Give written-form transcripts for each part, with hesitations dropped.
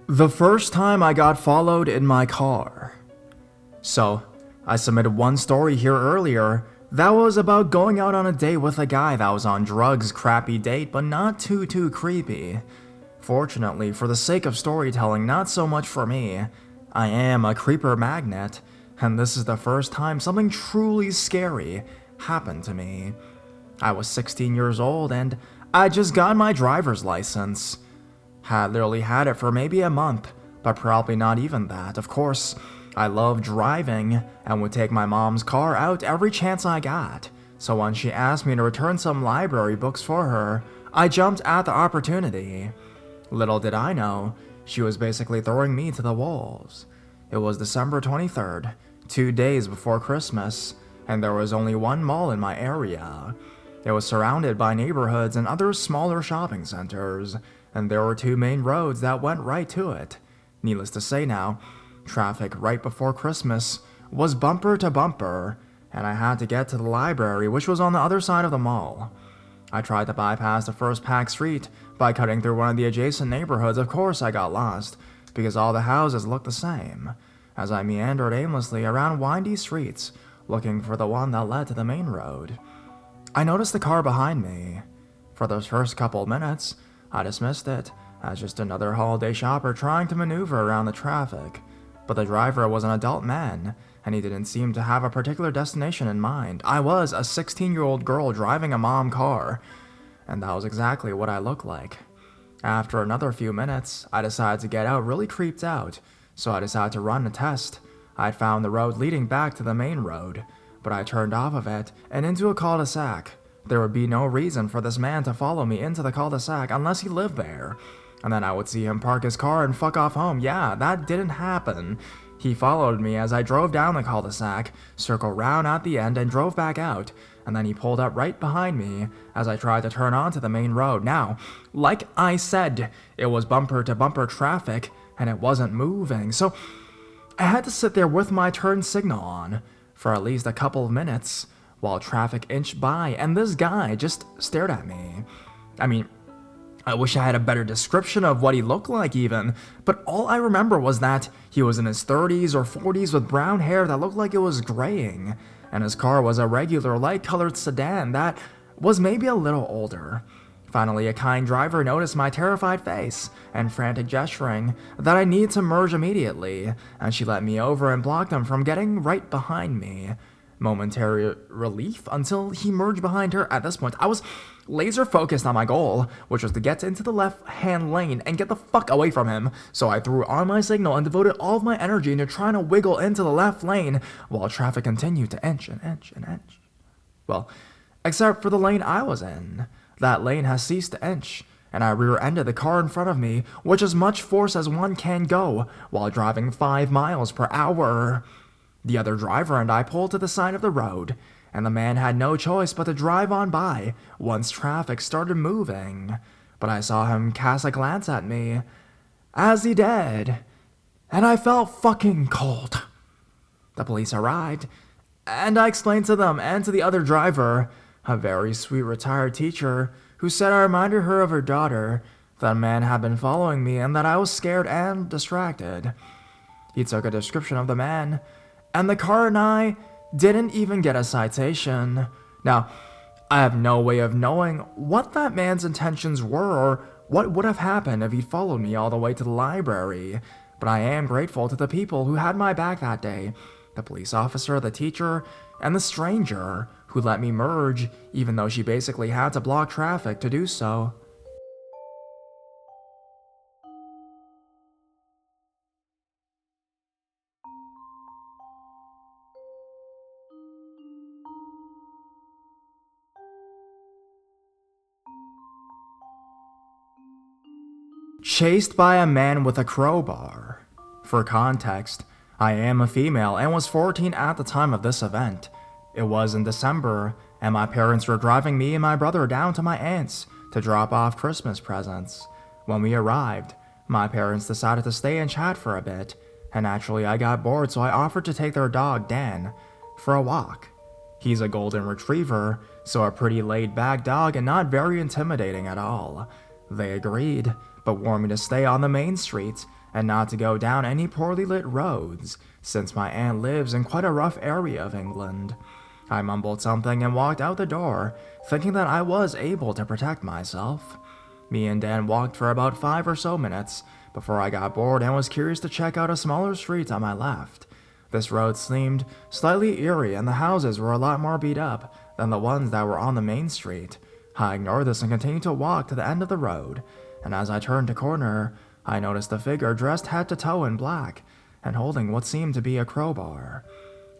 The first time I got followed in my car. So, I submitted one story here earlier that was about going out on a date with a guy that was on drugs, crappy date, but not too creepy. Fortunately, for the sake of storytelling, not so much for me. I am a creeper magnet, and this is the first time something truly scary happened to me. I was 16 years old and I just got my driver's license. Had literally had it for maybe a month, but probably not even that. Of course, I love driving and would take my mom's car out every chance I got. So when she asked me to return some library books for her, I jumped at the opportunity. Little did I know, she was basically throwing me to the wolves. It was December 23rd, 2 days before Christmas, and there was only one mall in my area. It was surrounded by neighborhoods and other smaller shopping centers, and there were 2 main roads that went right to it. Needless to say now, traffic right before Christmas was bumper to bumper, and I had to get to the library, which was on the other side of the mall. I tried to bypass the first packed street by cutting through one of the adjacent neighborhoods. Of course I got lost, because all the houses looked the same, as I meandered aimlessly around windy streets, looking for the one that led to the main road. I noticed the car behind me. For those first couple minutes, I dismissed it as just another holiday shopper trying to maneuver around the traffic. But the driver was an adult man, and he didn't seem to have a particular destination in mind. I was a 16-year-old girl driving a mom car, and that was exactly what I looked like. After another few minutes, I decided to get out really creeped out, so I decided to run a test. I'd found the road leading back to the main road, but I turned off of it and into a cul-de-sac. There would be no reason for this man to follow me into the cul-de-sac unless he lived there. And then I would see him park his car and fuck off home. Yeah, that didn't happen. He followed me as I drove down the cul-de-sac, circled round at the end and drove back out. And then he pulled up right behind me as I tried to turn onto the main road. Now, like I said, it was bumper to bumper traffic and it wasn't moving. So I had to sit there with my turn signal on for at least a couple of minutes while traffic inched by, and this guy just stared at me. I mean, I wish I had a better description of what he looked like even, but all I remember was that he was in his 30s or 40s with brown hair that looked like it was graying, and his car was a regular light-colored sedan that was maybe a little older. Finally, a kind driver noticed my terrified face and frantic gesturing that I needed to merge immediately, and she let me over and blocked him from getting right behind me. Momentary relief until he merged behind her. At this point, I was laser focused on my goal, which was to get into the left-hand lane and get the fuck away from him. So I threw on my signal and devoted all of my energy into trying to wiggle into the left lane while traffic continued to inch and inch and inch. Well, except for the lane I was in. That lane has ceased to inch, and I rear-ended the car in front of me with as much force as one can go while driving 5 miles per hour. The other driver and I pulled to the side of the road, and the man had no choice but to drive on by once traffic started moving. But I saw him cast a glance at me, as he did, and I felt fucking cold. The police arrived, and I explained to them and to the other driver, a very sweet retired teacher, who said I reminded her of her daughter, that a man had been following me and that I was scared and distracted. He took a description of the man, and the car and I didn't even get a citation. Now, I have no way of knowing what that man's intentions were or what would have happened if he'd followed me all the way to the library, but I am grateful to the people who had my back that day, the police officer, the teacher, and the stranger who let me merge, even though she basically had to block traffic to do so. Chased by a man with a crowbar. For context, I am a female and was 14 at the time of this event. It was in December, and my parents were driving me and my brother down to my aunt's to drop off Christmas presents. When we arrived, my parents decided to stay and chat for a bit, and naturally I got bored, so I offered to take their dog, Dan, for a walk. He's a golden retriever, so a pretty laid-back dog and not very intimidating at all. They agreed, but warned me to stay on the main street and not to go down any poorly lit roads, since my aunt lives in quite a rough area of England. I mumbled something and walked out the door, thinking that I was able to protect myself. Me and Dan walked for about 5 or so minutes before I got bored and was curious to check out a smaller street on my left. This road seemed slightly eerie and the houses were a lot more beat up than the ones that were on the main street. I ignored this and continued to walk to the end of the road, and as I turned a corner, I noticed a figure dressed head to toe in black and holding what seemed to be a crowbar.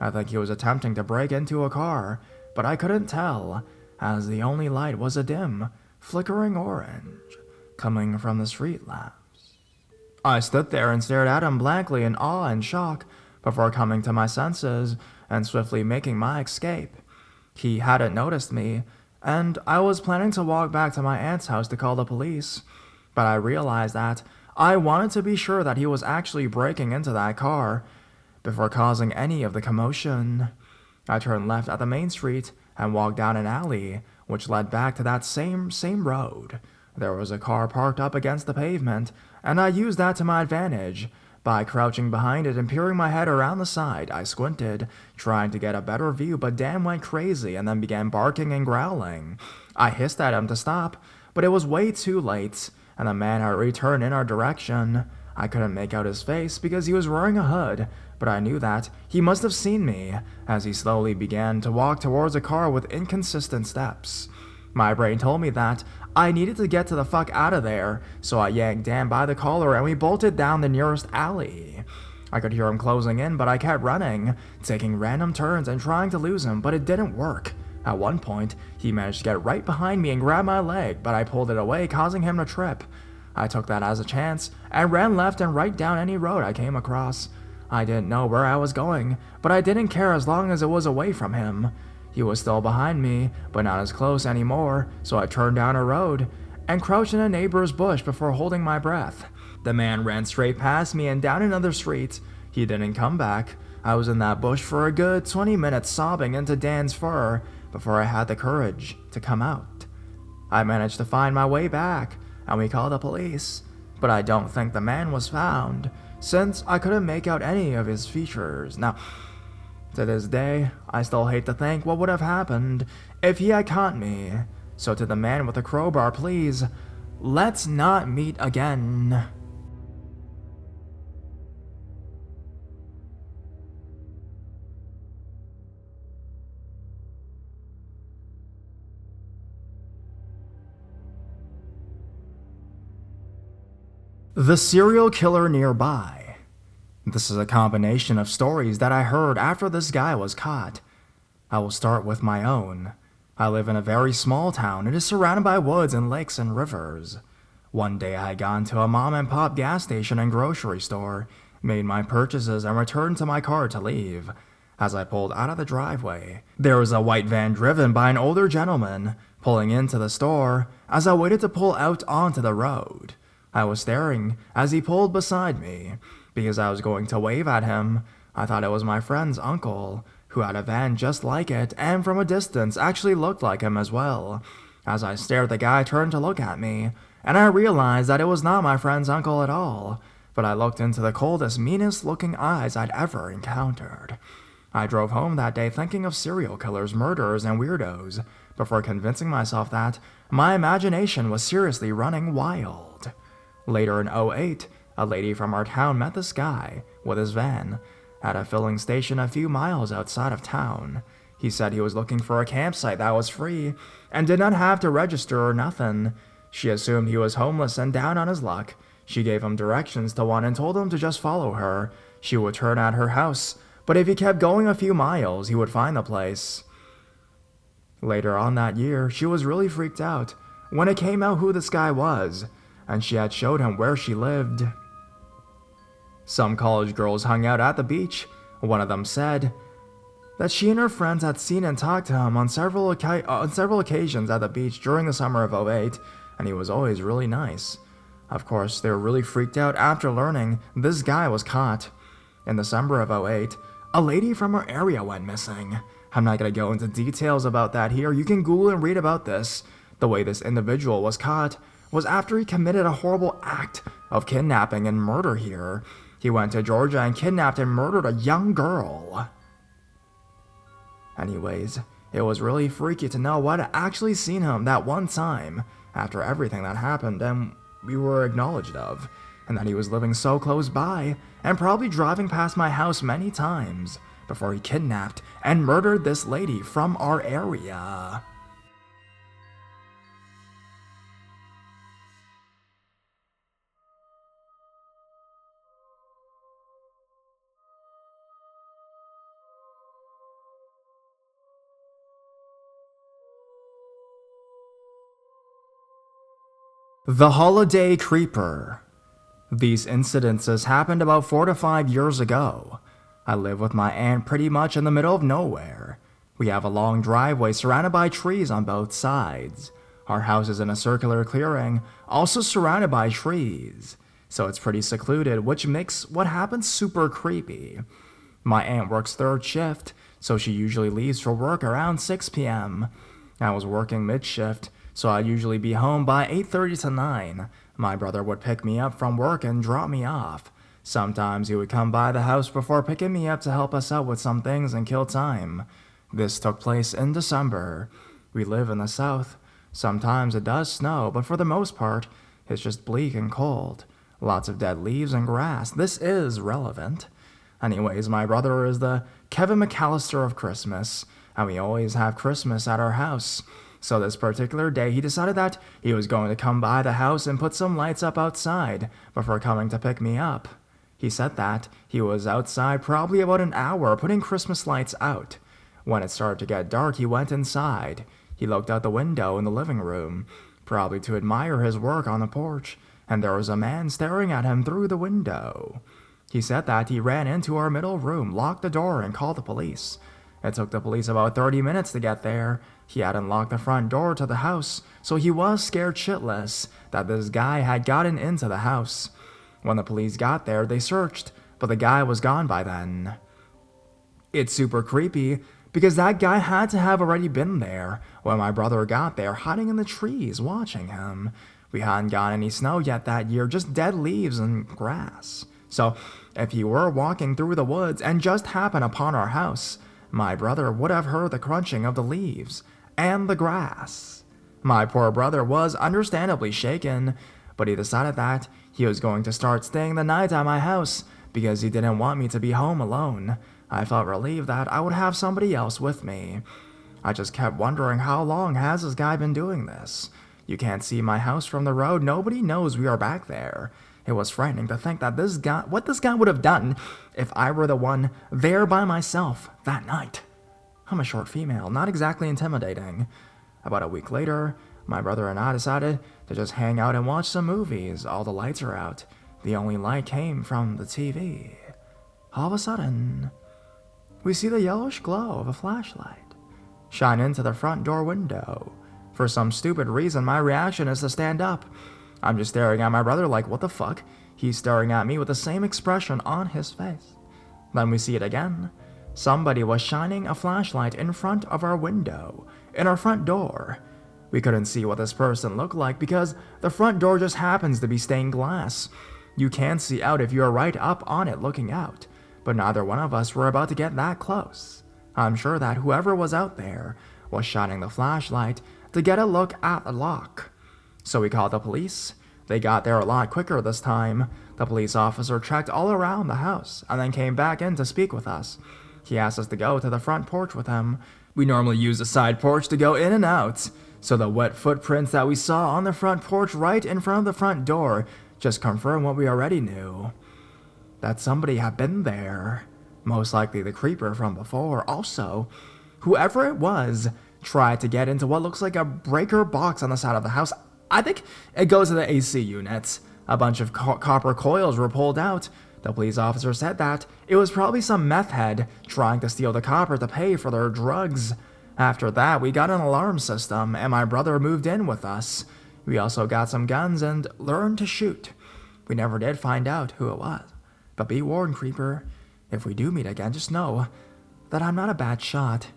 I think he was attempting to break into a car, but I couldn't tell, as the only light was a dim, flickering orange coming from the street lamps. I stood there and stared at him blankly in awe and shock before coming to my senses and swiftly making my escape. He hadn't noticed me, and I was planning to walk back to my aunt's house to call the police, but I realized that I wanted to be sure that he was actually breaking into that car before causing any of the commotion. I turned left at the main street and walked down an alley, which led back to that same road. There was a car parked up against the pavement, and I used that to my advantage. By crouching behind it and peering my head around the side, I squinted, trying to get a better view, but Dan went crazy and then began barking and growling. I hissed at him to stop, but it was way too late, and the man had returned in our direction. I couldn't make out his face because he was wearing a hood, but I knew that he must have seen me, as he slowly began to walk towards a car with inconsistent steps. My brain told me that I needed to get to the fuck out of there, so I yanked Dan by the collar and we bolted down the nearest alley. I could hear him closing in, but I kept running, taking random turns and trying to lose him, but it didn't work. At one point, he managed to get right behind me and grab my leg, but I pulled it away, causing him to trip. I took that as a chance and ran left and right down any road I came across. I didn't know where I was going, but I didn't care as long as it was away from him. He was still behind me, but not as close anymore, so I turned down a road and crouched in a neighbor's bush before holding my breath. The man ran straight past me and down another street. He didn't come back. I was in that bush for a good 20 minutes sobbing into Dan's fur before I had the courage to come out. I managed to find my way back, and we called the police, but I don't think the man was found, since I couldn't make out any of his features. Now, to this day, I still hate to think what would have happened if he had caught me. So to the man with the crowbar, please, let's not meet again. The serial killer nearby. This is a combination of stories that I heard after this guy was caught. I will start with my own. I live in a very small town. It is surrounded by woods and lakes and rivers. One day I had gone to a mom and pop gas station and grocery store, made my purchases and returned to my car to leave. As I pulled out of the driveway, there was a white van driven by an older gentleman pulling into the store as I waited to pull out onto the road. I was staring as he pulled beside me, because I was going to wave at him. I thought it was my friend's uncle, who had a van just like it, and from a distance actually looked like him as well. As I stared, the guy turned to look at me, and I realized that it was not my friend's uncle at all, but I looked into the coldest, meanest looking eyes I'd ever encountered. I drove home that day thinking of serial killers, murderers, and weirdos, before convincing myself that my imagination was seriously running wild. Later in 2008, a lady from our town met this guy with his van at a filling station a few miles outside of town. He said he was looking for a campsite that was free and did not have to register or nothing. She assumed he was homeless and down on his luck. She gave him directions to one and told him to just follow her. She would turn at her house, but if he kept going a few miles, he would find the place. Later on that year, she was really freaked out when it came out who this guy was, and she had showed him where she lived. Some college girls hung out at the beach. One of them said that she and her friends had seen and talked to him on several occasions at the beach during the summer of 2008, and he was always really nice. Of course, they were really freaked out after learning this guy was caught. In the summer of 2008, a lady from our area went missing. I'm not going to go into details about that here. You can Google and read about this. The way this individual was caught was after he committed a horrible act of kidnapping and murder here. He went to Georgia and kidnapped and murdered a young girl. Anyways, it was really freaky to know what had actually seen him that one time after everything that happened and we were acknowledged of, and that he was living so close by and probably driving past my house many times before he kidnapped and murdered this lady from our area. The Holiday Creeper. These incidences happened about 4 to 5 years ago. I live with my aunt pretty much in the middle of nowhere. We have a long driveway surrounded by trees on both sides. Our house is in a circular clearing, also surrounded by trees. So it's pretty secluded, which makes what happens super creepy. My aunt works third shift, so she usually leaves for work around 6 p.m. I was working mid-shift, so I'd usually be home by 8:30 to 9. My brother would pick me up from work and drop me off. Sometimes he would come by the house before picking me up to help us out with some things and kill time. This took place in December. We live in the south. Sometimes it does snow, but for the most part, it's just bleak and cold. Lots of dead leaves and grass. This is relevant. Anyways, my brother is the Kevin McAllister of Christmas, and we always have Christmas at our house. So this particular day, he decided that he was going to come by the house and put some lights up outside before coming to pick me up. He said that he was outside probably about an hour putting Christmas lights out. When it started to get dark, he went inside. He looked out the window in the living room, probably to admire his work on the porch, and there was a man staring at him through the window. He said that he ran into our middle room, locked the door, and called the police. It took the police about 30 minutes to get there. He hadn't locked the front door to the house, so he was scared shitless that this guy had gotten into the house. When the police got there, they searched, but the guy was gone by then. It's super creepy because that guy had to have already been there when my brother got there, hiding in the trees, watching him. We hadn't gotten any snow yet that year, just dead leaves and grass. So, if he were walking through the woods and just happened upon our house, my brother would have heard the crunching of the leaves and the grass. My poor brother was understandably shaken, but he decided that he was going to start staying the night at my house because he didn't want me to be home alone. I felt relieved that I would have somebody else with me. I just kept wondering, how long has this guy been doing this? You can't see my house from the road. Nobody knows we are back there. It was frightening to think that what this guy would have done if I were the one there by myself that night. I'm a short female, not exactly intimidating. About a week later, my brother and I decided to just hang out and watch some movies. All the lights are out. The only light came from the TV. All of a sudden, we see the yellowish glow of a flashlight shine into the front door window. For some stupid reason, my reaction is to stand up. I'm just staring at my brother like, what the fuck? He's staring at me with the same expression on his face. Then we see it again. Somebody was shining a flashlight in front of our window, in our front door. We couldn't see what this person looked like because the front door just happens to be stained glass. You can see out if you're right up on it looking out, but neither one of us were about to get that close. I'm sure that whoever was out there was shining the flashlight to get a look at the lock. So we called the police. They got there a lot quicker this time. The police officer checked all around the house and then came back in to speak with us. He asked us to go to the front porch with him. We normally use the side porch to go in and out, so the wet footprints that we saw on the front porch right in front of the front door just confirmed what we already knew. That somebody had been there. Most likely the creeper from before. Also, whoever it was tried to get into what looks like a breaker box on the side of the house. I think it goes to the AC units. A bunch of copper coils were pulled out. The police officer said that it was probably some meth head trying to steal the copper to pay for their drugs. After that, we got an alarm system, and my brother moved in with us. We also got some guns and learned to shoot. We never did find out who it was. But be warned, creeper. If we do meet again, just know that I'm not a bad shot.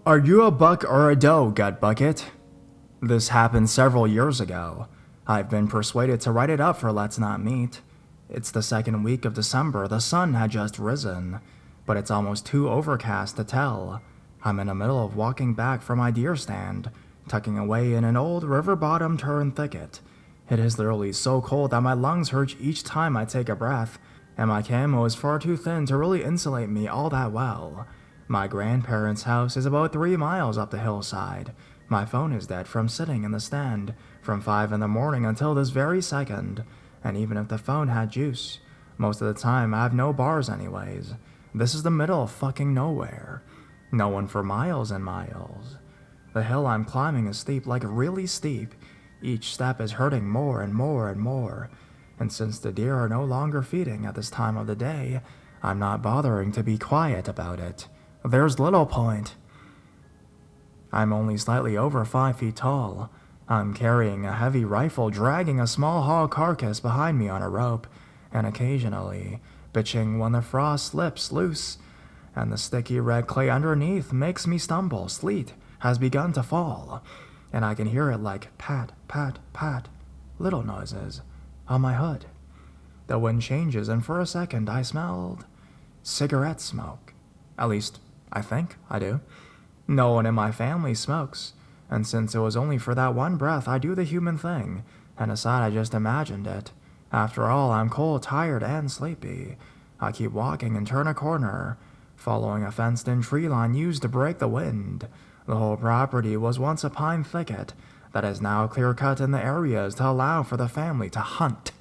Are you a buck or a doe, gut bucket? This happened several years ago. I've been persuaded to write it up for Let's Not Meet. It's the second week of December, the sun had just risen, but it's almost too overcast to tell. I'm in the middle of walking back from my deer stand, tucking away in an old river-bottom turn thicket. It is literally so cold that my lungs hurt each time I take a breath, and my camo is far too thin to really insulate me all that well. My grandparents' house is about 3 miles up the hillside. My phone is dead from sitting in the stand from 5 in the morning until this very second, and even if the phone had juice, most of the time I have no bars anyways. This is the middle of fucking nowhere. No one for miles and miles. The hill I'm climbing is steep, like really steep. Each step is hurting more and more and more, and since the deer are no longer feeding at this time of the day, I'm not bothering to be quiet about it. There's little point. I'm only slightly over 5 feet tall. I'm carrying a heavy rifle, dragging a small hog carcass behind me on a rope, and occasionally bitching when the frost slips loose, and the sticky red clay underneath makes me stumble. Sleet has begun to fall, and I can hear it like pat, pat, pat, little noises on my hood. The wind changes, and for a second I smelled cigarette smoke. At least, I think I do. No one in my family smokes, and since it was only for that one breath, I do the human thing, and aside I just imagined it. After all, I'm cold, tired, and sleepy. I keep walking and turn a corner, following a fenced-in tree line used to break the wind. The whole property was once a pine thicket that is now clear-cut in the areas to allow for the family to hunt.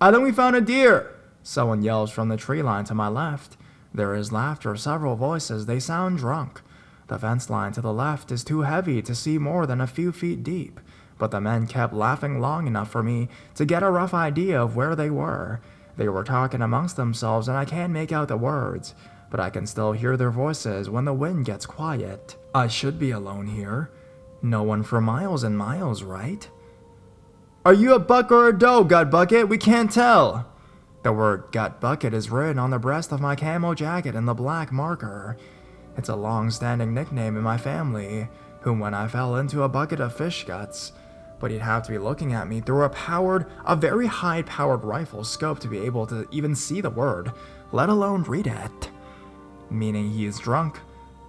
I think we found a deer! Someone yells from the tree line to my left. There is laughter, several voices, they sound drunk. The fence line to the left is too heavy to see more than a few feet deep, but the men kept laughing long enough for me to get a rough idea of where they were. They were talking amongst themselves and I can't make out the words, but I can still hear their voices when the wind gets quiet. I should be alone here. No one for miles and miles, right? Are you a buck or a doe, gut bucket? We can't tell. The word gut bucket is written on the breast of my camo jacket in the black marker. It's a long-standing nickname in my family, whom when I fell into a bucket of fish guts, but he'd have to be looking at me through a very high-powered rifle scope to be able to even see the word, let alone read it. Meaning he is drunk,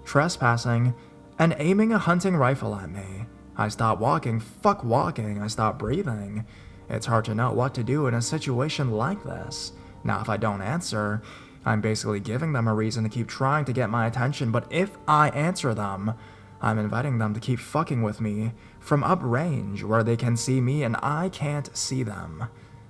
trespassing, and aiming a hunting rifle at me. I stop walking, I stop breathing. It's hard to know what to do in a situation like this. Now, if I don't answer, I'm basically giving them a reason to keep trying to get my attention, but if I answer them, I'm inviting them to keep fucking with me from uprange where they can see me and I can't see them.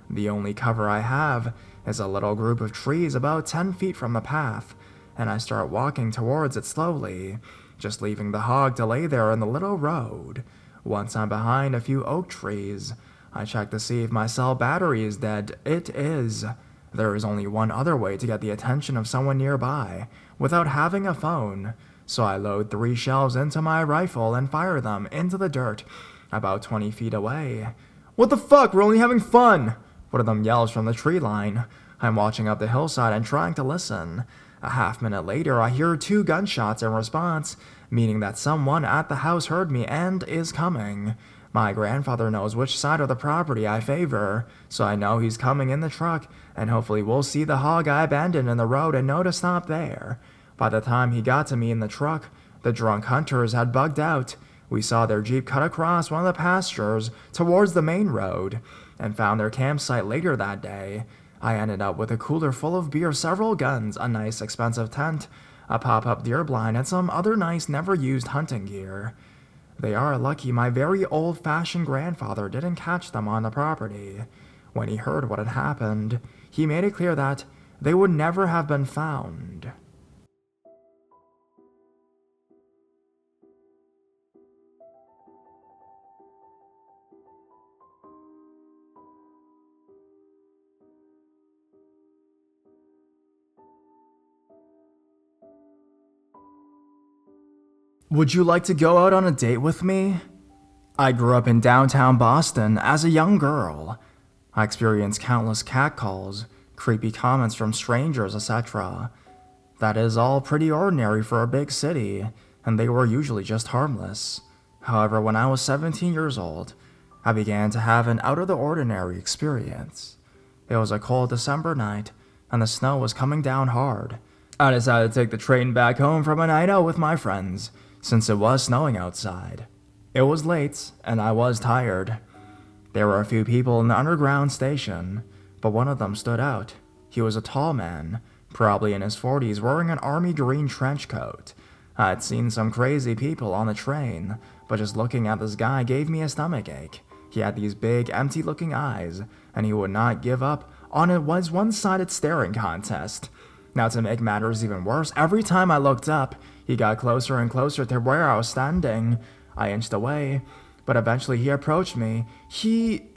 The only cover I have is a little group of trees about 10 feet from the path, and I start walking towards it slowly, just leaving the hog to lay there in the little road. Once I'm behind a few oak trees, I check to see if my cell battery is dead. It is. There is only one other way to get the attention of someone nearby without having a phone, so I load 3 shells into my rifle and fire them into the dirt about 20 feet away. What the fuck? We're only having fun! One of them yells from the tree line. I'm watching up the hillside and trying to listen. A half minute later, I hear 2 gunshots in response, meaning that someone at the house heard me and is coming. My grandfather knows which side of the property I favor, so I know he's coming in the truck, and hopefully we'll see the hog I abandoned in the road and know to stop there. By the time he got to me in the truck, the drunk hunters had bugged out. We saw their jeep cut across one of the pastures towards the main road, and found their campsite later that day. I ended up with a cooler full of beer, several guns, a nice expensive tent, a pop-up deer blind, and some other nice never-used hunting gear. They are lucky my very old-fashioned grandfather didn't catch them on the property. When he heard what had happened, he made it clear that they would never have been found. Would you like to go out on a date with me? I grew up in downtown Boston as a young girl. I experienced countless catcalls, creepy comments from strangers, etc. That is all pretty ordinary for a big city, and they were usually just harmless. However, when I was 17 years old, I began to have an out-of-the-ordinary experience. It was a cold December night, and the snow was coming down hard. I decided to take the train back home from a night out with my friends, since it was snowing outside. It was late, and I was tired. There were a few people in the underground station, but one of them stood out. He was a tall man, probably in his 40s, wearing an army green trench coat. I had seen some crazy people on the train, but just looking at this guy gave me a stomachache. He had these big, empty-looking eyes, and he would not give up on it was one-sided staring contest. Now, to make matters even worse, every time I looked up, he got closer and closer to where I was standing. I inched away, but eventually he approached me. He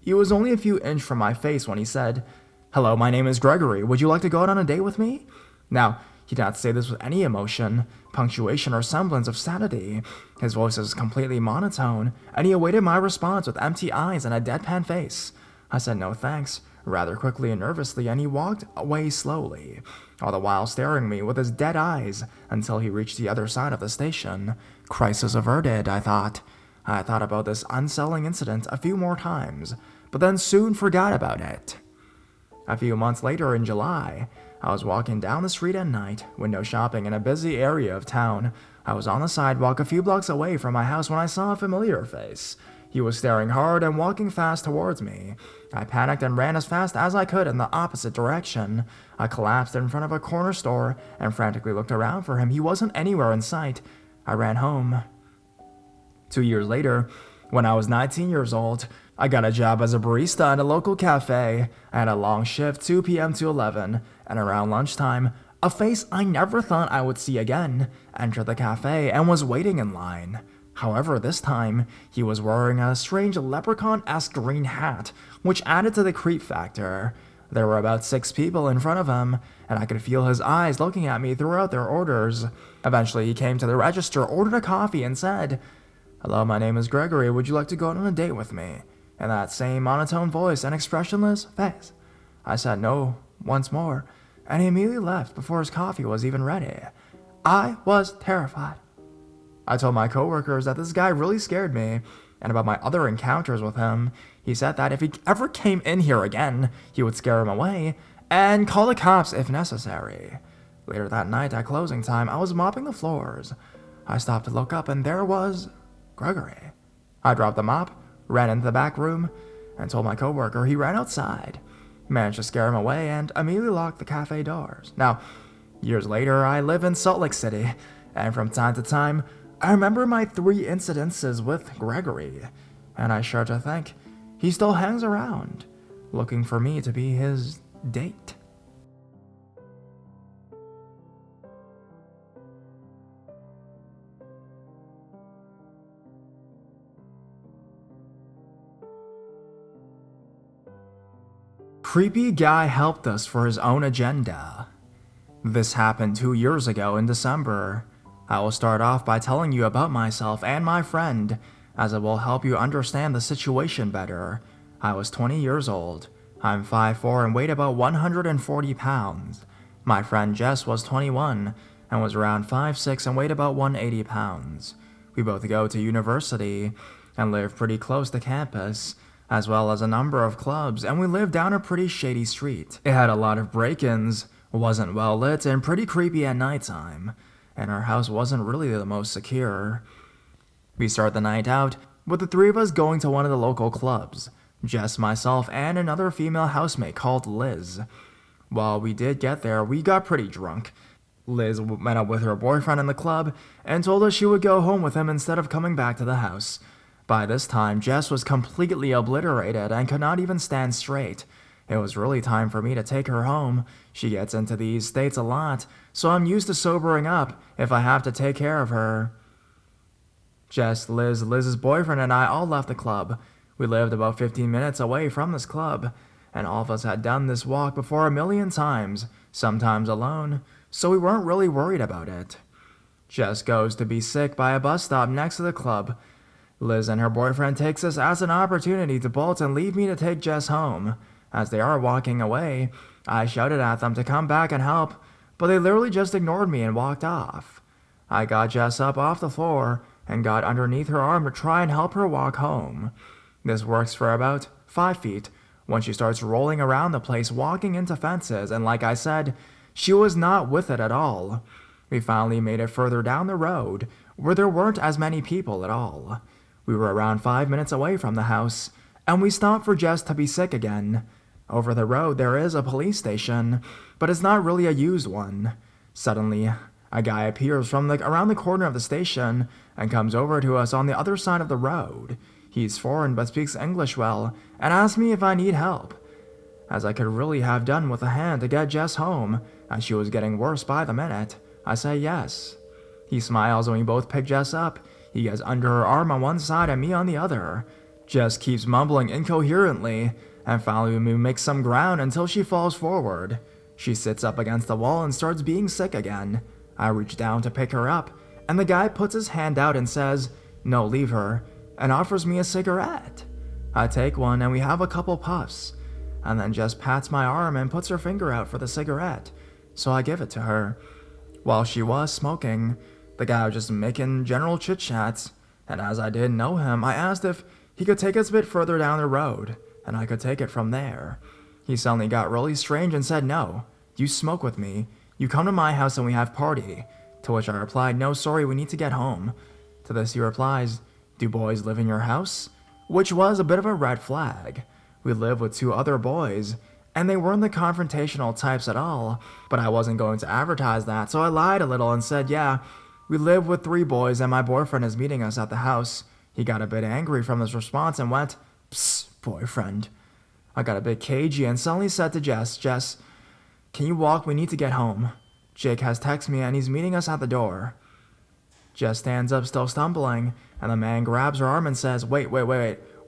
was only a few inches from my face when he said, "Hello, my name is Gregory. Would you like to go out on a date with me?" Now, he did not say this with any emotion, punctuation, or semblance of sanity. His voice was completely monotone, and he awaited my response with empty eyes and a deadpan face. I said no thanks, rather quickly and nervously, and he walked away slowly, all the while staring at me with his dead eyes until he reached the other side of the station. Crisis averted, I thought. I thought about this unsettling incident a few more times, but then soon forgot about it. A few months later in July, I was walking down the street at night, window shopping in a busy area of town. I was on the sidewalk a few blocks away from my house when I saw a familiar face. He was staring hard and walking fast towards me. I panicked and ran as fast as I could in the opposite direction. I collapsed in front of a corner store and frantically looked around for him. He wasn't anywhere in sight. I ran home. 2 years later, when I was 19 years old, I got a job as a barista at a local cafe. I had a long shift, 2 p.m. to 11, and around lunchtime, a face I never thought I would see again entered the cafe and was waiting in line. However, this time, he was wearing a strange leprechaun-esque green hat, which added to the creep factor. There were about 6 people in front of him, and I could feel his eyes looking at me throughout their orders. Eventually, he came to the register, ordered a coffee, and said, "Hello, my name is Gregory. Would you like to go out on a date with me?" In that same monotone voice and expressionless face. I said no once more, and he immediately left before his coffee was even ready. I was terrified. I told my coworkers that this guy really scared me, and about my other encounters with him. He said that if he ever came in here again, he would scare him away and call the cops if necessary. Later that night at closing time, I was mopping the floors. I stopped to look up, and there was Gregory. I dropped the mop, ran into the back room, and told my coworker. He ran outside, managed to scare him away, and immediately locked the cafe doors. Now, years later, I live in Salt Lake City, and from time to time, I remember my 3 incidences with Gregory, and I shudder to think he still hangs around, looking for me to be his date. Creepy guy helped us for his own agenda. This happened 2 years ago in December. I will start off by telling you about myself and my friend, as it will help you understand the situation better. I was 20 years old. I'm 5'4" and weighed about 140 pounds. My friend Jess was 21 and was around 5'6" and weighed about 180 pounds. We both go to university and live pretty close to campus, as well as a number of clubs, and we lived down a pretty shady street. It had a lot of break-ins, wasn't well lit, and pretty creepy at nighttime, and our house wasn't really the most secure. We start the night out with the 3 of us going to one of the local clubs, Jess, myself, and another female housemate called Liz. While we did get there, we got pretty drunk. Liz met up with her boyfriend in the club and told us she would go home with him instead of coming back to the house. By this time, Jess was completely obliterated and could not even stand straight. It was really time for me to take her home. She gets into these states a lot, so I'm used to sobering up if I have to take care of her. Jess, Liz, Liz's boyfriend, and I all left the club. We lived about 15 minutes away from this club, and all of us had done this walk before a million times, sometimes alone, so we weren't really worried about it. Jess goes to be sick by a bus stop next to the club. Liz and her boyfriend takes this as an opportunity to bolt and leave me to take Jess home. As they are walking away, I shouted at them to come back and help, but they literally just ignored me and walked off. I got Jess up off the floor and got underneath her arm to try and help her walk home. This works for about 5 feet when she starts rolling around the place, walking into fences, and like I said, she was not with it at all. We finally made it further down the road, where there weren't as many people at all. We were around 5 minutes away from the house, and we stopped for Jess to be sick again. Over the road there is a police station, but it's not really a used one. Suddenly, a guy appears from around the corner of the station and comes over to us on the other side of the road. He's foreign but speaks English well, and asks me if I need help, as I could really have done with a hand to get Jess home, as she was getting worse by the minute. I say yes. He smiles and we both pick Jess up. He gets under her arm on one side and me on the other. Jess keeps mumbling incoherently, and finally we make some ground until she falls forward. She sits up against the wall and starts being sick again. I reach down to pick her up, and the guy puts his hand out and says, "No, leave her," and offers me a cigarette. I take one and we have a couple puffs, and then Jess pats my arm and puts her finger out for the cigarette, so I give it to her. While she was smoking, the guy was just making general chit-chats, and as I didn't know him, I asked if he could take us a bit further down the road, and I could take it from there. He suddenly got really strange and said, "No, you smoke with me. You come to my house and we have party." To which I replied, "No, sorry, we need to get home." To this he replies, "Do boys live in your house?" Which was a bit of a red flag. We lived with 2 other boys, and they weren't the confrontational types at all, but I wasn't going to advertise that, so I lied a little and said, "Yeah, we live with 3 boys and my boyfriend is meeting us at the house." He got a bit angry from this response and went, "Psst, boyfriend." I got a bit cagey and suddenly said to Jess, "Jess, can you walk? We need to get home. Jake has texted me and he's meeting us at the door." Jess stands up still stumbling, and the man grabs her arm and says, Wait.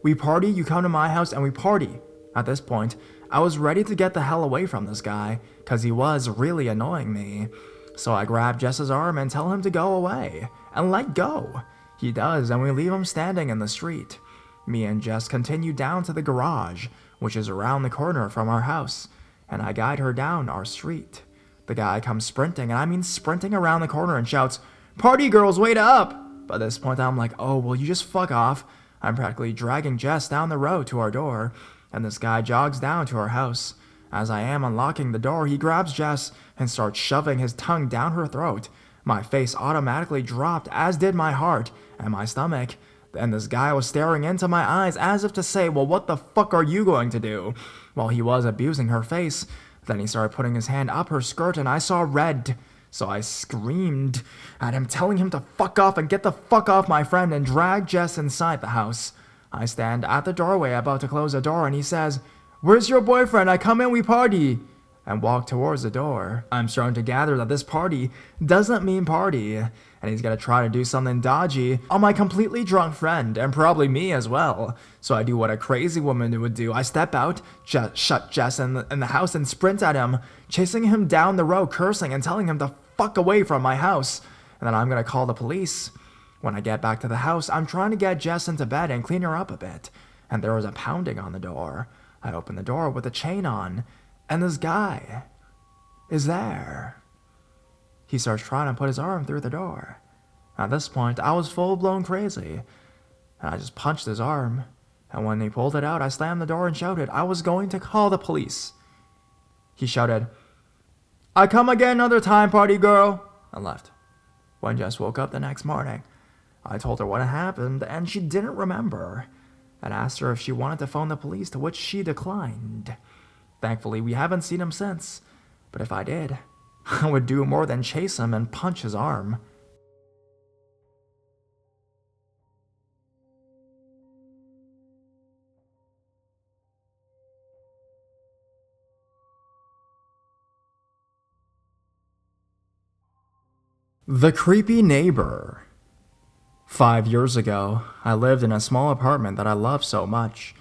We party? You come to my house and we party." At this point, I was ready to get the hell away from this guy, cause he was really annoying me. So I grab Jess's arm and tell him to go away, and let go. He does, and we leave him standing in the street. Me and Jess continue down to the garage, which is around the corner from our house, and I guide her down our street. The guy comes sprinting, and I mean sprinting around the corner and shouts, "Party girls, wait up!" By this point, I'm like, "Oh, will you just fuck off?" I'm practically dragging Jess down the road to our door, and this guy jogs down to our house. As I am unlocking the door, he grabs Jess and starts shoving his tongue down her throat. My face automatically dropped, as did my heart and my stomach. And this guy was staring into my eyes as if to say, "Well, what the fuck are you going to do?" While he was abusing her face, then he started putting his hand up her skirt and I saw red. So I screamed at him, telling him to fuck off and get the fuck off my friend, and dragged Jess inside the house. I stand at the doorway about to close the door and he says, "Where's your boyfriend? I come in, we party," and walk towards the door. I'm starting to gather that this party doesn't mean party, and he's gonna try to do something dodgy on my completely drunk friend, and probably me as well. So I do what a crazy woman would do. I step out, shut Jess in the house, and sprint at him, chasing him down the road, cursing and telling him to fuck away from my house, and then I'm gonna call the police. When I get back to the house, I'm trying to get Jess into bed and clean her up a bit, and there was a pounding on the door. I open the door with the chain on, and this guy is there. He starts trying to put his arm through the door. At this point, I was full-blown crazy, and I just punched his arm, and when he pulled it out, I slammed the door and shouted I was going to call the police. He shouted, "I come again another time, party girl," and left. When Jess woke up the next morning, I told her what had happened, and she didn't remember, and asked her if she wanted to phone the police, to which she declined. Thankfully, we haven't seen him since, but if I did, I would do more than chase him and punch his arm. The creepy neighbor. 5 years ago, I lived in a small apartment that I loved so much.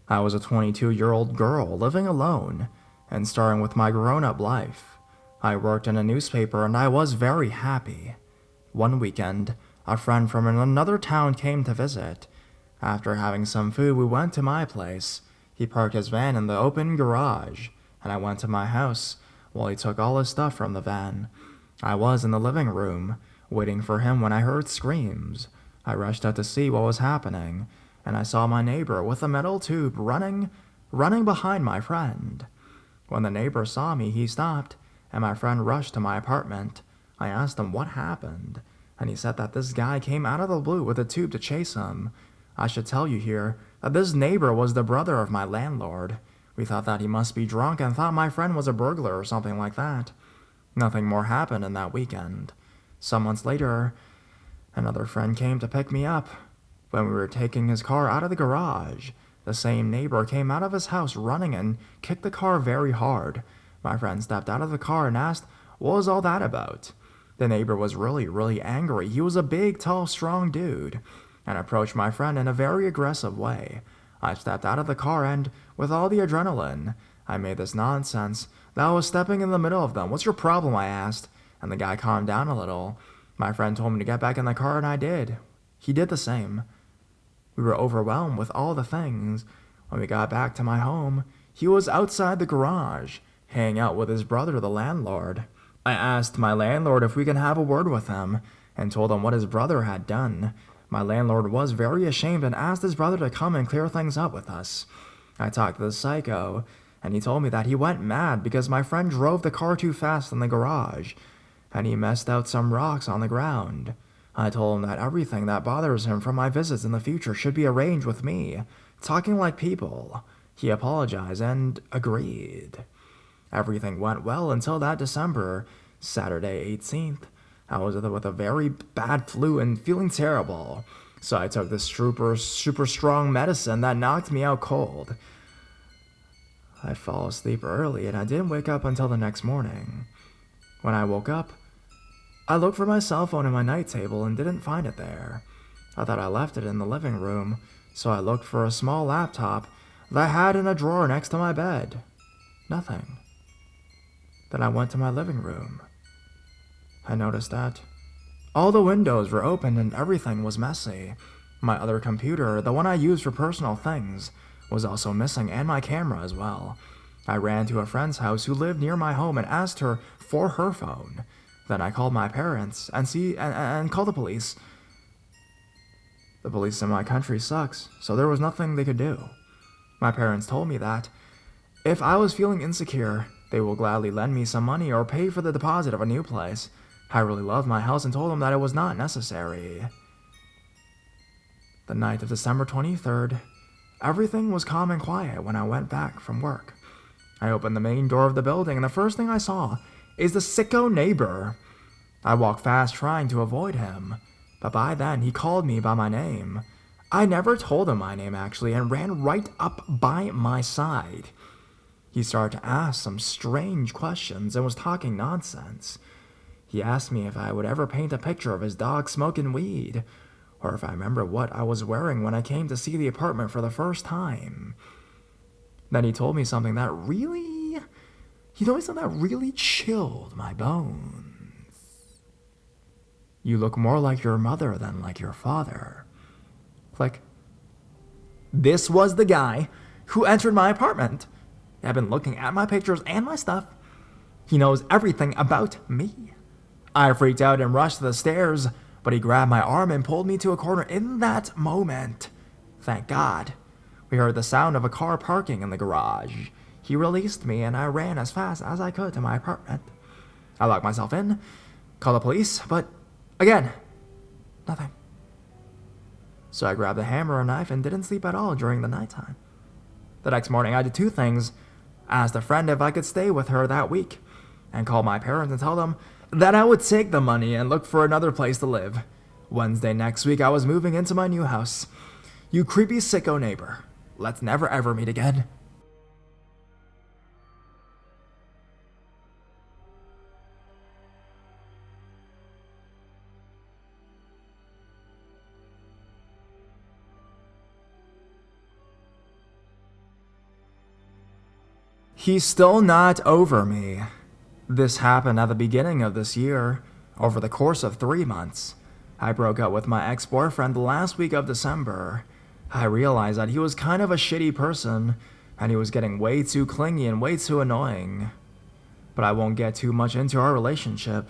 I was a 22-year-old girl living alone and starting with my grown-up life. I worked in a newspaper and I was very happy. One weekend, a friend from another town came to visit. After having some food, we went to my place. He parked his van in the open garage, and I went to my house while he took all his stuff from the van. I was in the living room, waiting for him when I heard screams. I rushed out to see what was happening, and I saw my neighbor with a metal tube running behind my friend. When the neighbor saw me, he stopped, and my friend rushed to my apartment. I asked him what happened, and he said that this guy came out of the blue with a tube to chase him. I should tell you here that this neighbor was the brother of my landlord. We thought that he must be drunk and thought my friend was a burglar or something like that. Nothing more happened in that weekend. Some months later, another friend came to pick me up. When we were taking his car out of the garage, the same neighbor came out of his house running and kicked the car very hard. My friend stepped out of the car and asked, "What was all that about?" The neighbor was really angry. He was a big, tall, strong dude, and approached my friend in a very aggressive way. I stepped out of the car and, with all the adrenaline, I made this nonsense that I was stepping in the middle of them. "What's your problem?" I asked, and the guy calmed down a little. My friend told me to get back in the car, and I did. He did the same. We were overwhelmed with all the things. When we got back to my home, he was outside the garage, hanging out with his brother, the landlord. I asked my landlord if we can have a word with him, and told him what his brother had done. My landlord was very ashamed and asked his brother to come and clear things up with us. I talked to the psycho, and he told me that he went mad because my friend drove the car too fast in the garage, and he messed out some rocks on the ground. I told him that everything that bothers him from my visits in the future should be arranged with me, talking like people. He apologized and agreed. Everything went well until that December, Saturday 18th. I was with a very bad flu and feeling terrible, so I took this super strong medicine that knocked me out cold. I fell asleep early and I didn't wake up until the next morning. When I woke up, I looked for my cell phone in my night table and didn't find it there. I thought I left it in the living room, so I looked for a small laptop that I had in a drawer next to my bed. Nothing. Then I went to my living room. I noticed that all the windows were open and everything was messy. My other computer, the one I use for personal things, was also missing, and my camera as well. I ran to a friend's house who lived near my home and asked her for her phone. Then I called my parents and called the police. The police in my country sucks, so there was nothing they could do. My parents told me that if I was feeling insecure, they will gladly lend me some money or pay for the deposit of a new place. I really loved my house and told them that it was not necessary. The night of December 23rd, everything was calm and quiet when I went back from work. I opened the main door of the building, and the first thing I saw is the sicko neighbor. I walked fast trying to avoid him, but by then he called me by my name. I never told him my name actually, and ran right up by my side. He started to ask some strange questions and was talking nonsense. He asked me if I would ever paint a picture of his dog smoking weed, or if I remember what I was wearing when I came to see the apartment for the first time. Then he told me something that really chilled my bones. "You look more like your mother than like your father." Click. This was the guy who entered my apartment. He had been looking at my pictures and my stuff. He knows everything about me. I freaked out and rushed to the stairs, but he grabbed my arm and pulled me to a corner in that moment. Thank God. We heard the sound of a car parking in the garage. He released me, and I ran as fast as I could to my apartment. I locked myself in, called the police, but again, nothing. So I grabbed a hammer and knife and didn't sleep at all during the nighttime. The next morning, I did two things. I asked a friend if I could stay with her that week, and called my parents and tell them that I would take the money and look for another place to live. Wednesday next week, I was moving into my new house. You creepy sicko neighbor. Let's never ever meet again. He's still not over me. This happened at the beginning of this year, over the course of 3 months. I broke up with my ex-boyfriend the last week of December. I realized that he was kind of a shitty person, and he was getting way too clingy and way too annoying. But I won't get too much into our relationship.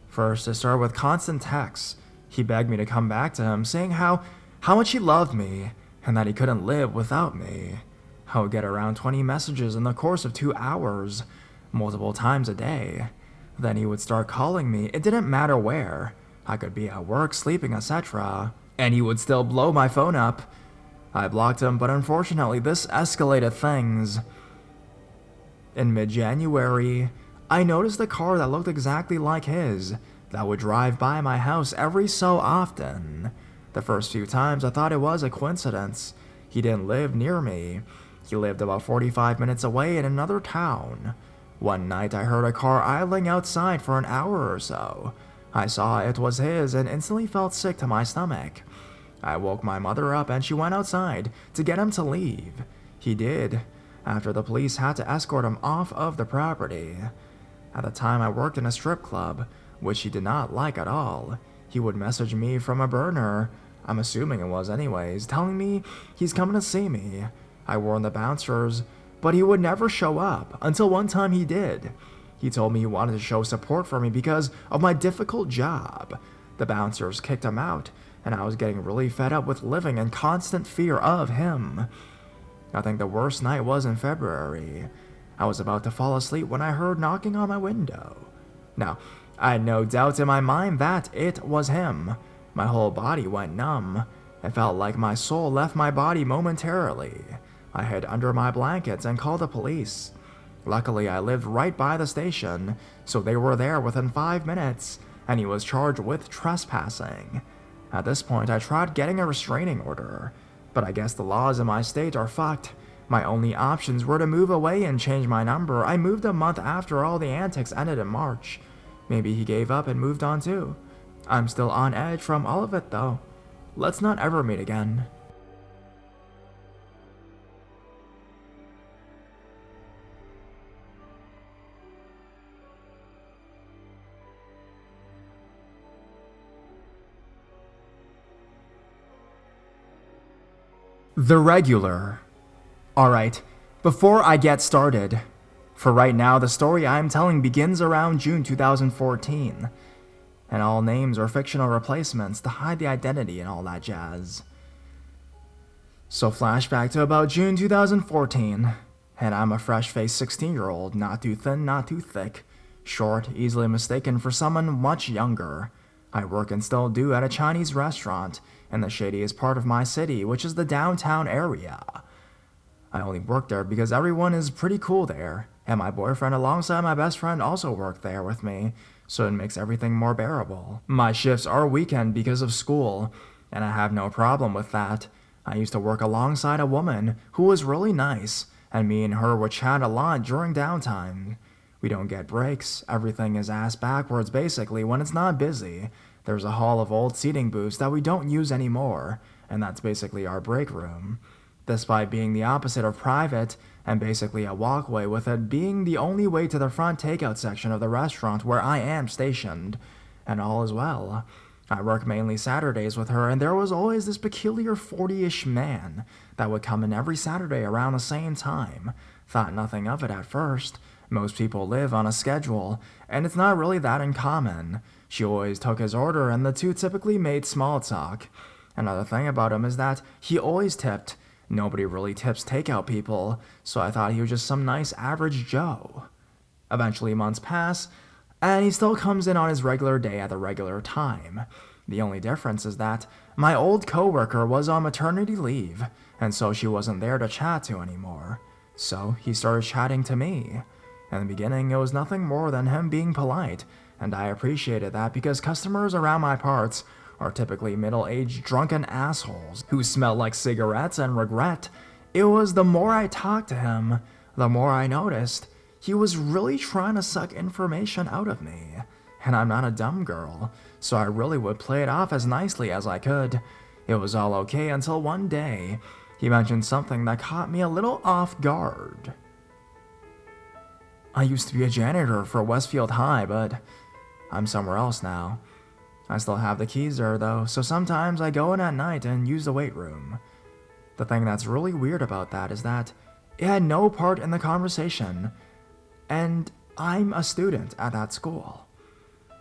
First, to start with constant texts, he begged me to come back to him, saying how much he loved me, and that he couldn't live without me. I would get around 20 messages in the course of 2 hours, multiple times a day. Then he would start calling me. It didn't matter where. I could be at work, sleeping, etc. And he would still blow my phone up. I blocked him, but unfortunately this escalated things. In mid-January, I noticed a car that looked exactly like his that would drive by my house every so often. The first few times I thought it was a coincidence. He didn't live near me. He lived about 45 minutes away in another town. One night I heard a car idling outside for an hour or so. I saw it was his and instantly felt sick to my stomach. I woke my mother up and she went outside to get him to leave. He did, after the police had to escort him off of the property. At the time I worked in a strip club, which he did not like at all. He would message me from a burner, I'm assuming it was anyways, telling me he's coming to see me. I warned the bouncers, but he would never show up, until one time he did. He told me he wanted to show support for me because of my difficult job. The bouncers kicked him out, and I was getting really fed up with living in constant fear of him. I think the worst night was in February. I was about to fall asleep when I heard knocking on my window. Now, I had no doubt in my mind that it was him. My whole body went numb. It felt like my soul left my body momentarily. I hid under my blankets and called the police. Luckily, I lived right by the station, so they were there within 5 minutes, and he was charged with trespassing. At this point, I tried getting a restraining order, but I guess the laws in my state are fucked. My only options were to move away and change my number. I moved a month after all the antics ended in March. Maybe he gave up and moved on too. I'm still on edge from all of it though. Let's not ever meet again. The regular. Alright, before I get started, for right now the story I am telling begins around June 2014, and all names are fictional replacements to hide the identity and all that jazz. So flashback to about June 2014, and I'm a fresh-faced 16-year-old, not too thin, not too thick, short, easily mistaken for someone much younger. I work and still do at a Chinese restaurant in the shadiest part of my city, which is the downtown area. I only work there because everyone is pretty cool there, and my boyfriend alongside my best friend also work there with me, so it makes everything more bearable. My shifts are weekend because of school, and I have no problem with that. I used to work alongside a woman who was really nice, and me and her would chat a lot during downtime. We don't get breaks, everything is ass backwards basically when it's not busy. There's a hall of old seating booths that we don't use anymore, and that's basically our break room. Despite being the opposite of private, and basically a walkway with it being the only way to the front takeout section of the restaurant where I am stationed, and all is well. I work mainly Saturdays with her, and there was always this peculiar 40-ish man that would come in every Saturday around the same time. Thought nothing of it at first. Most people live on a schedule, and it's not really that uncommon. She always took his order, and the two typically made small talk. Another thing about him is that he always tipped. Nobody really tips takeout people, so I thought he was just some nice average Joe. Eventually months pass, and he still comes in on his regular day at the regular time. The only difference is that my old coworker was on maternity leave, and so she wasn't there to chat to anymore. So he started chatting to me. In the beginning, it was nothing more than him being polite, and I appreciated that because customers around my parts are typically middle-aged drunken assholes who smell like cigarettes and regret. It was the more I talked to him, the more I noticed he was really trying to suck information out of me. And I'm not a dumb girl, so I really would play it off as nicely as I could. It was all okay until one day, he mentioned something that caught me a little off guard. I used to be a janitor for Westfield High, but I'm somewhere else now. I still have the keys there though, so sometimes I go in at night and use the weight room. The thing that's really weird about that is that It had no part in the conversation, and I'm a student at that school.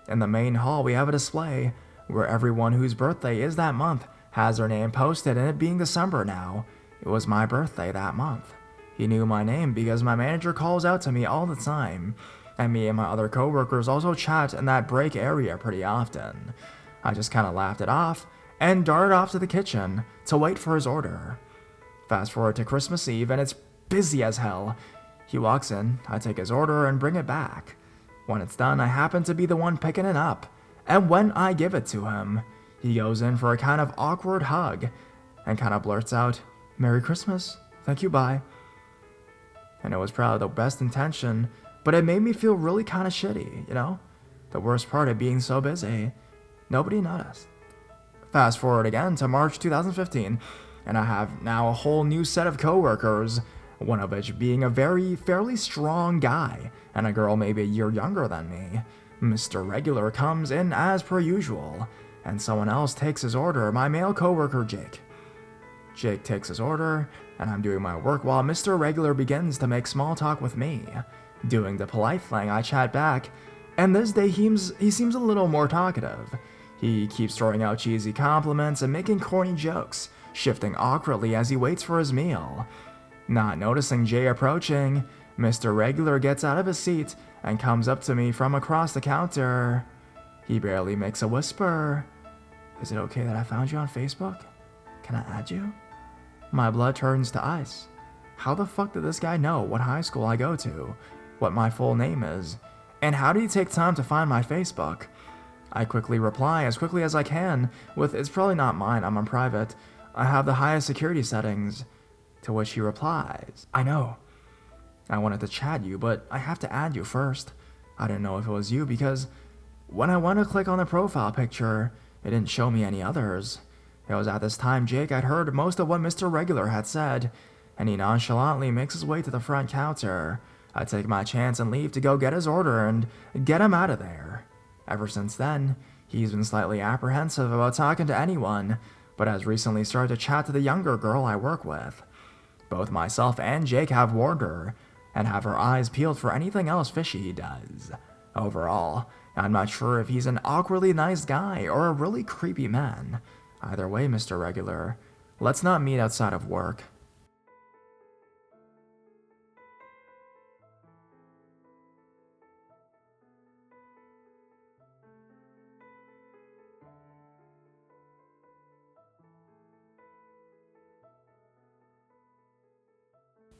In the main hall, we have a display where everyone whose birthday is that month has their name posted, and it being December now, it was my birthday that month. He knew my name because my manager calls out to me all the time, and me and my other coworkers also chat in that break area pretty often. I just kinda laughed it off and darted off to the kitchen to wait for his order. Fast forward to Christmas Eve, and it's busy as hell. He walks in, I take his order and bring it back. When it's done, I happen to be the one picking it up, and when I give it to him, he goes in for a kind of awkward hug and kind of blurts out, "Merry Christmas, thank you, bye." And it was probably the best intention, but it made me feel really kind of shitty, you know? The worst part of being so busy, nobody noticed. Fast forward again to March 2015, and I have now a whole new set of coworkers, one of which being a fairly strong guy, and a girl maybe a year younger than me. Mr. Regular comes in as per usual, and someone else takes his order, my male coworker Jake. Jake takes his order, and I'm doing my work while Mr. Regular begins to make small talk with me. Doing the polite thing, I chat back, and this day he seems a little more talkative. He keeps throwing out cheesy compliments and making corny jokes, shifting awkwardly as he waits for his meal. Not noticing Jay approaching, Mr. Regular gets out of his seat and comes up to me from across the counter. He barely makes a whisper. "Is it okay that I found you on Facebook? Can I add you?" My blood turns to ice. How the fuck did this guy know what high school I go to, what my full name is, and how did he take time to find my Facebook? I quickly reply as quickly as I can with, "It's probably not mine, I'm on private. I have the highest security settings." To which he replies, "I know. I wanted to chat you, but I have to add you first. I didn't know if it was you because when I went to click on the profile picture, it didn't show me any others." It was at this time Jake had heard most of what Mr. Regular had said, and he nonchalantly makes his way to the front counter. I take my chance and leave to go get his order and get him out of there. Ever since then, he's been slightly apprehensive about talking to anyone, but has recently started to chat to the younger girl I work with. Both myself and Jake have warned her, and have her eyes peeled for anything else fishy he does. Overall, I'm not sure if he's an awkwardly nice guy or a really creepy man. Either way, Mr. Regular, let's not meet outside of work.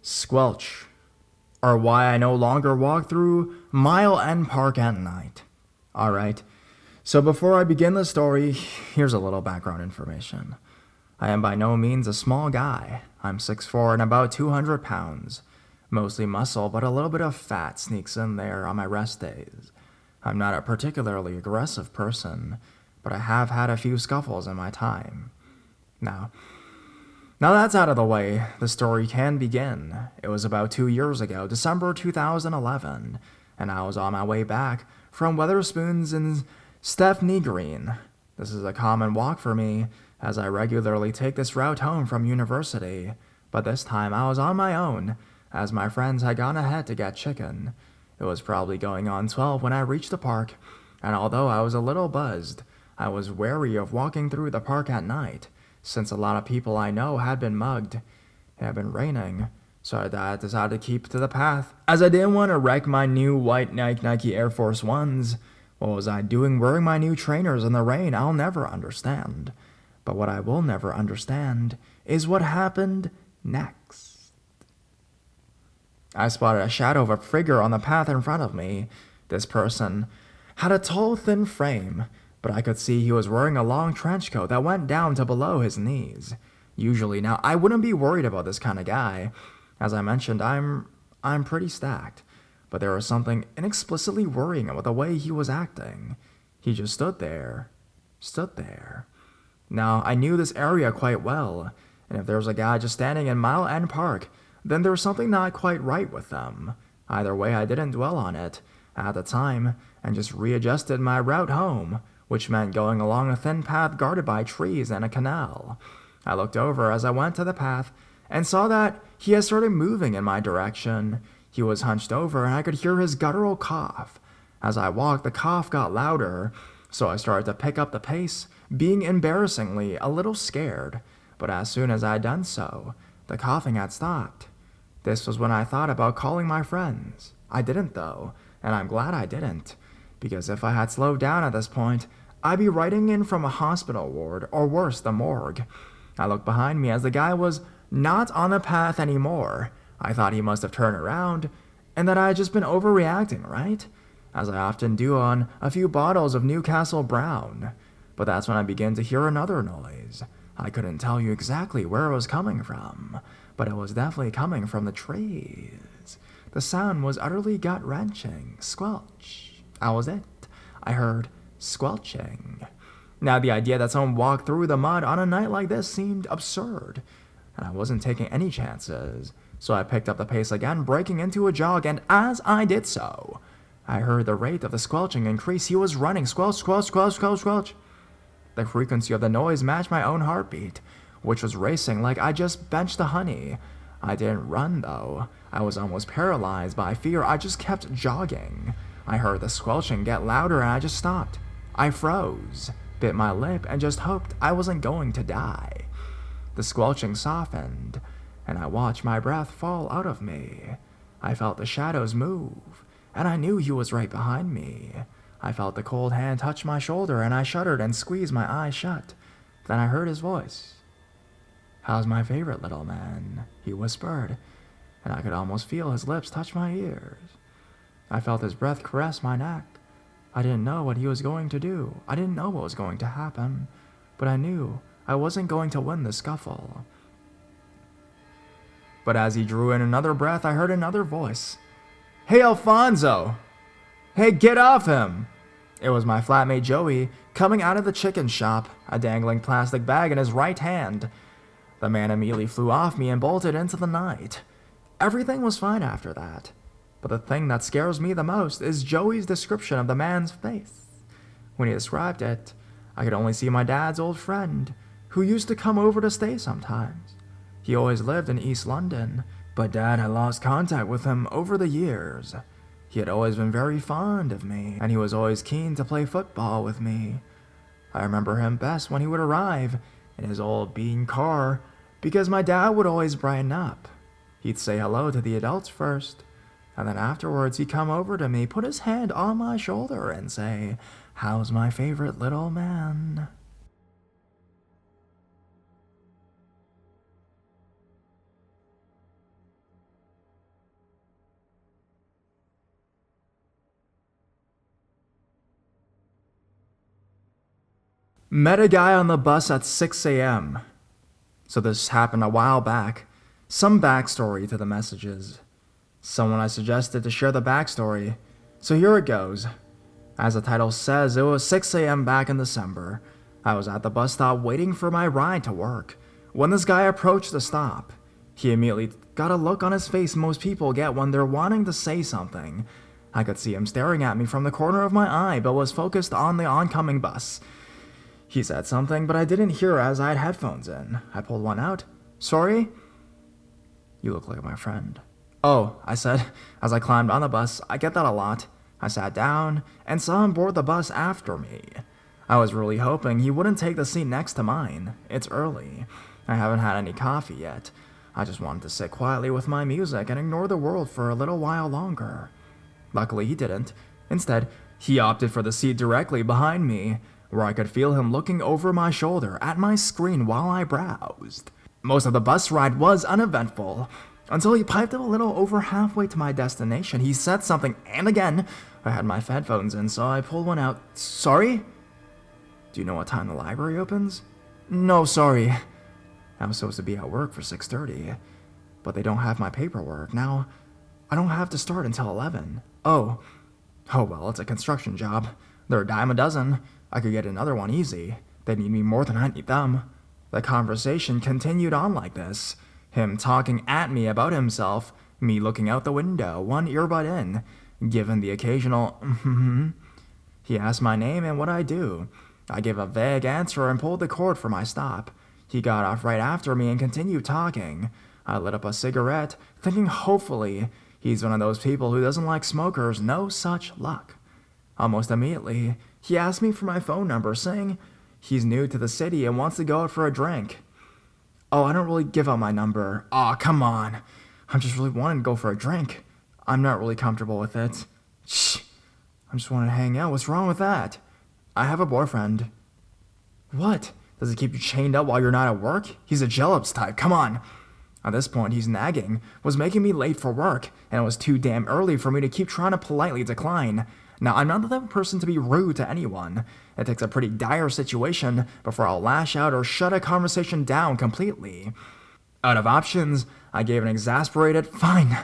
Squelch, or why I no longer walk through Mile End Park at night. Alright, so before I begin the story, here's a little background information. I am by no means a small guy. I'm 6'4" and about 200 pounds. Mostly muscle, but a little bit of fat sneaks in there on my rest days. I'm not a particularly aggressive person, but I have had a few scuffles in my time. Now that's out of the way, the story can begin. It was about 2 years ago, December 2011, and I was on my way back from Weatherspoons in Stepney Green. This is a common walk for me, as I regularly take this route home from university, but this time I was on my own, as my friends had gone ahead to get chicken. It was probably going on 12 when I reached the park, and although I was a little buzzed, I was wary of walking through the park at night, since a lot of people I know had been mugged. It had been raining, so I decided to keep to the path, as I didn't want to wreck my new white Nike Air Force Ones. What was I doing wearing my new trainers in the rain? I'll never understand. But what I will never understand is what happened next. I spotted a shadow of a figure on the path in front of me. This person had a tall, thin frame, but I could see he was wearing a long trench coat that went down to below his knees. Usually now, I wouldn't be worried about this kind of guy. As I mentioned, I'm pretty stacked, but there was something inexplicably worrying about the way he was acting. He just stood there. Now, I knew this area quite well, and if there was a guy just standing in Mile End Park, then there was something not quite right with them. Either way, I didn't dwell on it at the time, and just readjusted my route home, which meant going along a thin path guarded by trees and a canal. I looked over as I went to the path, and saw that he had started moving in my direction. He was hunched over, and I could hear his guttural cough. As I walked, the cough got louder, so I started to pick up the pace, being embarrassingly a little scared. But as soon as I had done so, the coughing had stopped. This was when I thought about calling my friends. I didn't, though, and I'm glad I didn't, because if I had slowed down at this point, I'd be writing in from a hospital ward, or worse, the morgue. I looked behind me as the guy was not on the path anymore. I thought he must have turned around, and that I had just been overreacting, right? As I often do on a few bottles of Newcastle Brown. But that's when I began to hear another noise. I couldn't tell you exactly where it was coming from, but it was definitely coming from the trees. The sound was utterly gut-wrenching. Squelch. That was it. I heard squelching. Now, the idea that someone walked through the mud on a night like this seemed absurd, and I wasn't taking any chances. So I picked up the pace again, breaking into a jog, and as I did so, I heard the rate of the squelching increase. He was running. Squelch, squelch, squelch, squelch, squelch. The frequency of the noise matched my own heartbeat, which was racing like I just benched a honey. I didn't run, though. I was almost paralyzed by fear. I just kept jogging. I heard the squelching get louder, and I just stopped. I froze, bit my lip, and just hoped I wasn't going to die. The squelching softened, and I watched my breath fall out of me. I felt the shadows move, and I knew he was right behind me. I felt the cold hand touch my shoulder, and I shuddered and squeezed my eyes shut. Then I heard his voice. "How's my favorite little man?" he whispered, and I could almost feel his lips touch my ears. I felt his breath caress my neck. I didn't know what he was going to do. I didn't know what was going to happen, but I knew I wasn't going to win the scuffle. But as he drew in another breath, I heard another voice. "Hey, Alfonso! Hey, get off him!" It was my flatmate Joey coming out of the chicken shop, a dangling plastic bag in his right hand. The man immediately flew off me and bolted into the night. Everything was fine after that. But the thing that scares me the most is Joey's description of the man's face. When he described it, I could only see my dad's old friend, who used to come over to stay sometimes. He always lived in East London, but Dad had lost contact with him over the years. He had always been very fond of me, and he was always keen to play football with me. I remember him best when he would arrive in his old bean car, because my dad would always brighten up. He'd say hello to the adults first, and then afterwards he'd come over to me, put his hand on my shoulder, and say, "How's my favorite little man?" Met a guy on the bus at 6 a.m. So this happened a while back. Some backstory to the messages. Someone I suggested to share the backstory. So here it goes. As the title says, it was 6 a.m. back in December. I was at the bus stop waiting for my ride to work when this guy approached the stop. He immediately got a look on his face most people get when they're wanting to say something. I could see him staring at me from the corner of my eye, but was focused on the oncoming bus. He said something, but I didn't hear as I had headphones in. I pulled one out. "Sorry?" "You look like my friend." "Oh," I said, as I climbed on the bus. I get that a lot. I sat down and saw him board the bus after me. I was really hoping he wouldn't take the seat next to mine. It's early. I haven't had any coffee yet. I just wanted to sit quietly with my music and ignore the world for a little while longer. Luckily, he didn't. Instead, he opted for the seat directly behind me, where I could feel him looking over my shoulder at my screen while I browsed. Most of the bus ride was uneventful, until he piped up a little over halfway to my destination. He said something, and again, I had my headphones in, so I pulled one out. "Sorry? Do you know what time the library opens?" "No, sorry. I was supposed to be at work for 6:30, but they don't have my paperwork. Now, I don't have to start until 11. Oh, well, it's a construction job. They're a dime a dozen. I could get another one easy. They need me more than I need them." The conversation continued on like this. Him talking at me about himself, me looking out the window, one earbud in, given the occasional He asked my name and what I do. I gave a vague answer and pulled the cord for my stop. He got off right after me and continued talking. I lit up a cigarette, thinking hopefully he's one of those people who doesn't like smokers. No such luck. Almost immediately, he asked me for my phone number, saying he's new to the city and wants to go out for a drink. Oh, I don't really give out my number. Aw, come on. I'm just really wanting to go for a drink. I'm not really comfortable with it. Shh. I just want to hang out. What's wrong with that? I have a boyfriend. What? Does he keep you chained up while you're not at work? He's a jealous type. Come on. At this point, he's nagging, was making me late for work, and it was too damn early for me to keep trying to politely decline. Now, I'm not the type of person to be rude to anyone. It takes a pretty dire situation before I'll lash out or shut a conversation down completely. Out of options, I gave an exasperated fine.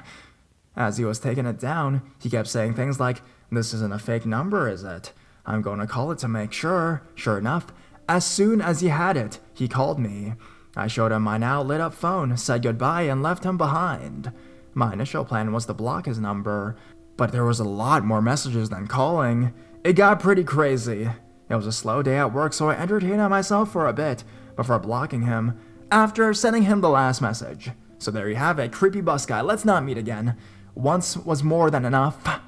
As he was taking it down, he kept saying things like, "This isn't a fake number, is it? I'm going to call it to make sure." Sure enough, as soon as he had it, he called me. I showed him my now lit up phone, said goodbye, and left him behind. My initial plan was to block his number, but there was a lot more messages than calling. It got pretty crazy. It was a slow day at work, so I entertained myself for a bit before blocking him after sending him the last message. So there you have it, creepy bus guy, let's not meet again. Once was more than enough.